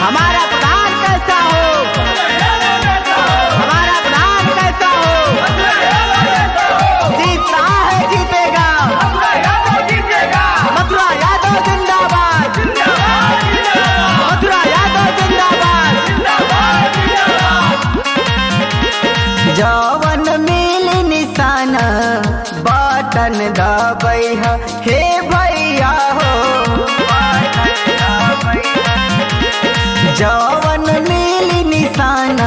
हमारा प्रधान कैसा हो, हमारा प्रधान कैसा हो, जीत रहा है जीतेगा, मथुरा यादव जिंदाबाद, मथुरा यादव जिंदाबाद। जवन मिल निशान बटन दबई हे भैया हो, जवन मिल निशान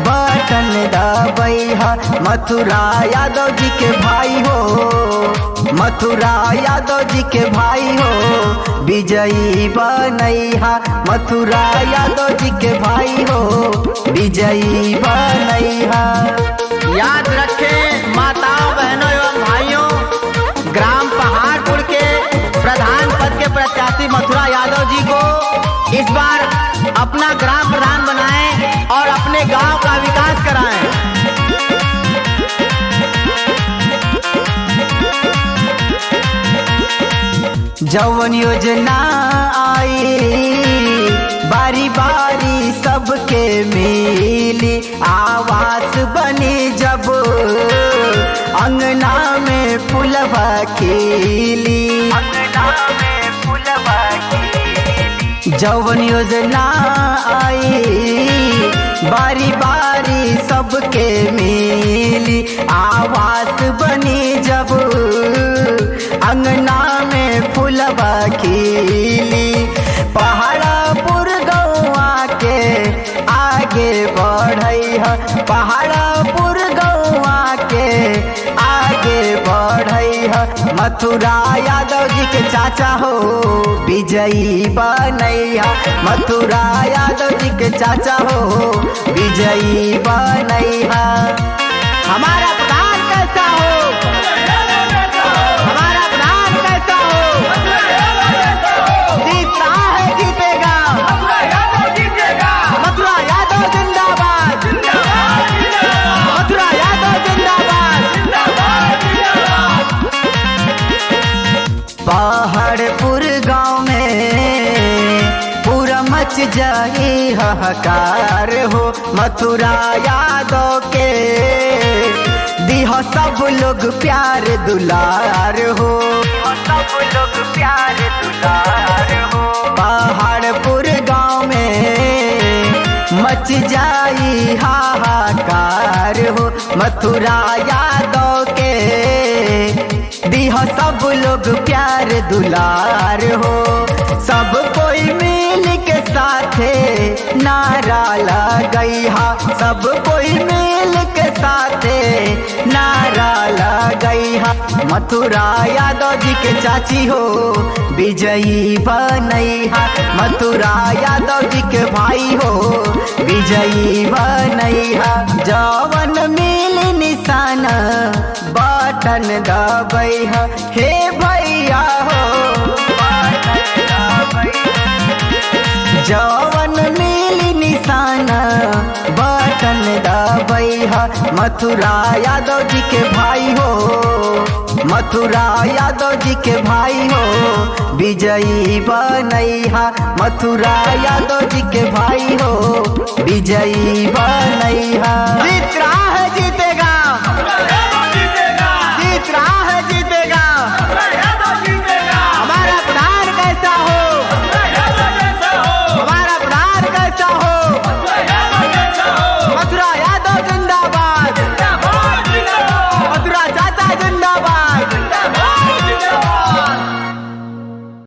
बटन दबई मथुरा यादव जी के भाई हो, मथुरा यादव जी के भाई हो, विजयी बनैहा मथुरा यादव जी के भाई हो, विजयी बनैहा। याद रखें माताओं बहनों एवं भाइयों, ग्राम पहाड़पुर के प्रधान पद के प्रत्याशी मथुरा यादव जी को इस बार अपना ग्राम प्रधान बनाएं और अपने गांव का विकास कराएं। जवन योजना आई बारी बारी सबके मिली, आवास बनी जब अंगना में फुलवा खिली, अंगना में फुलवा खिली। जवन योजना आई बारी बारी सबके मिली, आवास बनी जब अंगना में फुलवा खिली। पहाड़पुर गौआ के आगे बढ़ई है, पहाड़पुर गौआ के आगे बढ़ई है, मथुरा यादव जी के चाचा हो, विजयी बनैया मथुरा यादव जी के चाचा हो, विजयी बनैया। हमारा प्रधान कैसा हो, हमारा प्रधान कैसा हो, जीत रहा है जीतेगा, मथुरा यादव जिंदाबाद, मथुरा यादव जिंदाबाद। पहाड़पुर गांव में पूरा मच जाई हाहाकार हो, मथुरा यादव के दिहो सब लोग प्यार दुलार हो, सब लोग प्यार दुलार हो। पहाड़पुर गांव में मच जाई हाहाकार हो, मथुरा यादव के दिहो सब लोग प्यार दुलार हो। सब कोई मिल के साथे नारा लगई हा, सब कोई मिल के साथे नारा लगई हा, मथुरा यादव जी के चाची हो, विजयी बनैहा मथुरा यादव जी के भाई हो, विजयी बनैहा। जवन मिल निशान बटन दबई हे भैया हो, जवन मिल निशान बटन दबई मथुरा यादव जी के भाई हो, मथुरा यादव जी के भाई हो, विजयी बनैहा मथुरा यादव जी के भाई हो, विजयी बनैहा। जीत रहा है जीतेगा, जीत रहा है